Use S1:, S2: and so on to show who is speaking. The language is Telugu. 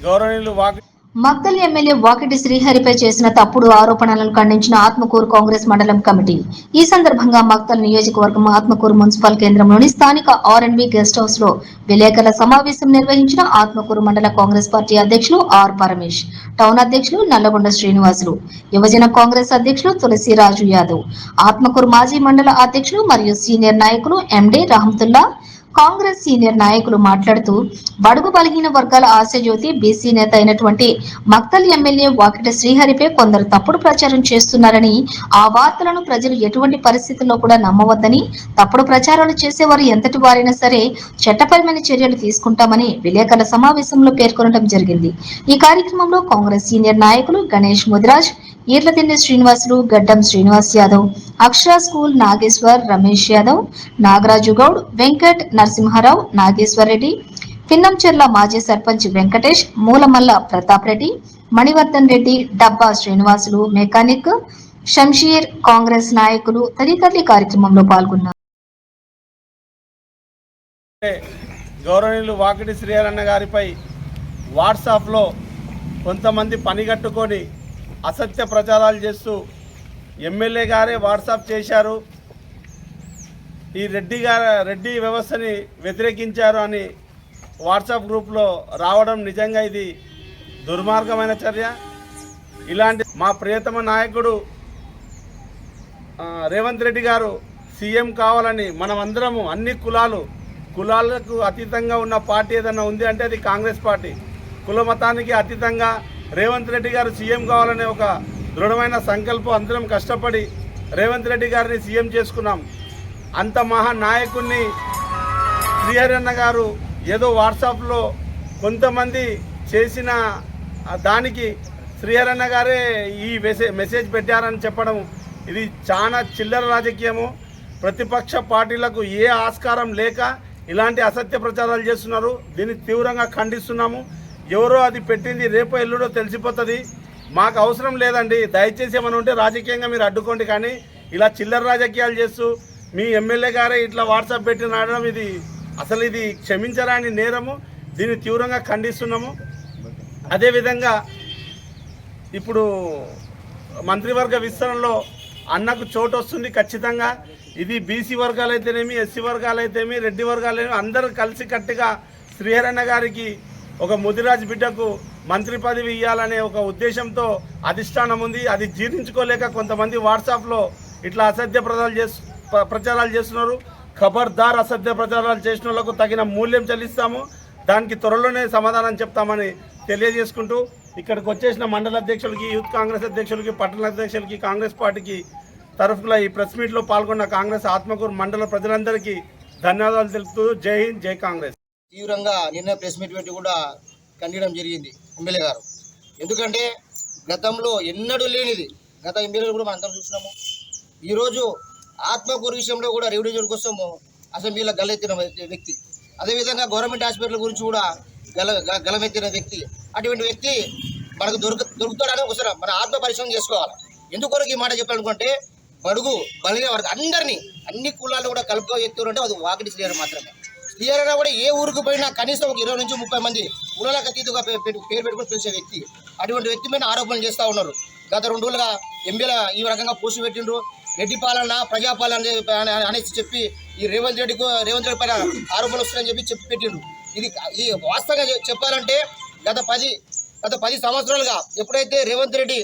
S1: గౌరవనీయులు
S2: మక్తల్ ఎమ్మెల్యే వాకిటి శ్రీహరిపై చేసిన తప్పుడు ఆరోపణలను ఖండించిన ఆత్మకూరు కాంగ్రెస్ మండలం కమిటీ ఈ సందర్భంగా మక్తల్ నియోజకవర్గం ఆత్మకూరు మున్సిపల్ కేంద్రంలోని స్థానిక ఆర్ఎండ్బి గెస్ట్ హౌస్ లో విలేకరుల సమావేశం నిర్వహించిన ఆత్మకూరు మండల కాంగ్రెస్ పార్టీ అధ్యక్షులు ఆర్ పరమేష్, టౌన్ అధ్యక్షులు నల్లగొండ శ్రీనివాసులు, యువజన కాంగ్రెస్ అధ్యక్షులు తులసిరాజు యాదవ్, ఆత్మకూరు మాజీ మండల అధ్యక్షులు మరియు సీనియర్ నాయకులు ఎండి రహమతుల్లా, కాంగ్రెస్ సీనియర్ నాయకులు మాట్లాడుతూ బడుగు బలహీన వర్గాల ఆశజ్యోతి బీసీ నేత అయినటువంటి మక్తల్ ఎమ్మెల్యే వాకిటి శ్రీహరిపై కొందరు తప్పుడు ప్రచారం చేస్తున్నారని, ఆ వార్తలను ప్రజలు ఎటువంటి పరిస్థితుల్లో కూడా నమ్మవద్దని, తప్పుడు ప్రచారాలు చేసేవారు ఎంతటి వారైనా సరే చట్టపరమైన చర్యలు తీసుకుంటామని విలేకరుల సమావేశంలో పేర్కొనడం జరిగింది. ఈ కార్యక్రమంలో కాంగ్రెస్ సీనియర్ నాయకులు గణేష్ ముదిరాజ్, ఈర్లదిండి శ్రీనివాసులు, గడ్డం శ్రీనివాస్ యాదవ్, అక్షర స్కూల్ నాగేశ్వర్, రమేష్ యాదవ్, నాగరాజు గౌడ్, వెంకట్, నరసింహారావు, నాగేశ్వర్ రెడ్డి, పిన్నంచెర్ల మాజీ సర్పంచ్ వెంకటేష్, మూలమల్ల ప్రతాప్ రెడ్డి, మణివర్ధన్ రెడ్డి, డబ్బా శ్రీనివాసులు, మెకానిక్ షంషీర్, కాంగ్రెస్ నాయకులు తదితరులు కార్యక్రమంలో పాల్గొన్నారు.
S1: గౌరవనీయులు వాకిటి శ్రీహరన్న గారిపై వాట్సాప్లో కొంతమంది పనిగట్టుకొని అసత్య ప్రచారాలు చేస్తూ ఎమ్మెల్యే గారే వాట్సాప్ చేశారు, ఈ రెడ్డి వ్యవస్థని వ్యతిరేకించారు అని వాట్సాప్ గ్రూప్లో రావడం నిజంగా ఇది దుర్మార్గమైన చర్య. ఇలాంటి మా ప్రియతమ నాయకుడు రేవంత్ రెడ్డి గారు సీఎం కావాలని మనమందరము అన్ని కులాలకు అతీతంగా ఉన్న పార్టీ ఏదైనా ఉంది అంటే అది కాంగ్రెస్ పార్టీ. కుల మతానికి అతీతంగా రేవంత్ రెడ్డి గారు సీఎం కావాలనే ఒక దృఢమైన సంకల్పం అందరం కష్టపడి రేవంత్ రెడ్డి గారిని సీఎం చేసుకున్నాం. అంత మహా నాయకుడిని శ్రీహరన్న గారు ఏదో వాట్సాప్లో కొంతమంది చేసిన దానికి శ్రీహరన్న గారే ఈ మెసేజ్ పెట్టారని చెప్పడం ఇది చాలా చిల్లర రాజకీయము. ప్రతిపక్ష పార్టీలకు ఏ ఆస్కారం లేక ఇలాంటి అసత్య ప్రచారాలు చేస్తున్నారు. దీన్ని తీవ్రంగా ఖండిస్తున్నాము. ఎవరో అది పెట్టింది రేపో ఎల్లుడో తెలిసిపోతుంది. మాకు అవసరం లేదండి. దయచేసి ఏమైనా ఉంటే రాజకీయంగా మీరు అడ్డుకోండి, కానీ ఇలా చిల్లర రాజకీయాలు చేస్తూ మీ ఎమ్మెల్యే గారే ఇట్లా వాట్సాప్ పెట్టి నాడడం ఇది క్షమించరాని నేరము. దీన్ని తీవ్రంగా ఖండిస్తున్నాము. అదేవిధంగా ఇప్పుడు మంత్రివర్గ విస్తరణలో అన్నకు చోటు వస్తుంది ఖచ్చితంగా. ఇది బీసీ వర్గాలైతేనేమి, ఎస్సీ వర్గాలైతేమి, రెడ్డి వర్గాలైతేమి అందరూ కలిసి కట్టుగా శ్రీహరన్న గారికి ఒక ముదిరాజ్ బిడ్డకు మంత్రి పదవి ఇవ్వాలనే ఒక ఉద్దేశంతో అధిష్టానం ఉంది. అది జీర్ణించుకోలేక కొంతమంది వాట్సాప్లో ఇట్లా అసత్య ప్రచారాలు చేస్తున్నారు. ఖబర్దార్, అసత్య ప్రచారాలు చేసిన వాళ్ళకు తగిన మూల్యం చెల్లిస్తాము. దానికి త్వరలోనే సమాధానం చెప్తామని తెలియజేసుకుంటూ ఇక్కడికి వచ్చేసిన మండల అధ్యక్షులకి, యూత్ కాంగ్రెస్ అధ్యక్షులకి, పట్టణ అధ్యక్షులకి, కాంగ్రెస్ పార్టీకి తరఫున ఈ ప్రెస్ మీట్లో పాల్గొన్న కాంగ్రెస్ ఆత్మకూరు మండల ప్రజలందరికీ ధన్యవాదాలు తెలుపుతూ జై హింద్, జై కాంగ్రెస్.
S3: తీవ్రంగా నిన్న ప్రెస్ మీట్ పెట్టి కూడా ఖండించడం జరిగింది ఎమ్మెల్యే గారు. ఎందుకంటే గతంలో ఎన్నడూ లేనిది, గత ఎమ్మెల్యేలు కూడా మనం అందరం చూసినాము. ఈరోజు ఆత్మకూరు విషయంలో కూడా రెవెన్యూ కోసము అసెంబ్లీలో గలెత్తిన వ్యక్తి, అదేవిధంగా గవర్నమెంట్ హాస్పిటల్ గురించి కూడా గలమెత్తిన వ్యక్తి. అటువంటి వ్యక్తి మనకు దొరుకుతాడని ఒకసారి మన ఆత్మ పరిశీలన చేసుకోవాలి. ఎందుకొరకు ఈ మాట చెప్పాలనుకుంటే బడుగు బలిగిన వారికి అందరినీ, అన్ని కులాలను కూడా కలుపుకో ఎత్తురంటే అది వాకిటి శ్రీహరి మాత్రమే. శ్రీహరి కూడా ఏ ఊరికి పోయినా కనీసం ఒక 20 నుంచి 30 మంది కులాలకు అతీతంగా పేరు పెట్టుకుని పిలిచే వ్యక్తి. అటువంటి వ్యక్తి మీద ఆరోపణలు చేస్తూ ఉన్నారు. గత 2 రోజులుగా ఎంపీల ఈ రకంగా పోస్టు పెట్టిండ్రు. రెడ్డి పాలన, ప్రజాపాలన అనేసి చెప్పి ఈ రేవంత్ రెడ్డి పైన ఆరోపణలు వస్తున్నాయని చెప్పి పెట్టిండ్రు. ఇది వాస్తవంగా చెప్పాలంటే గత 10 సంవత్సరాలుగా ఎప్పుడైతే రేవంత్ రెడ్డి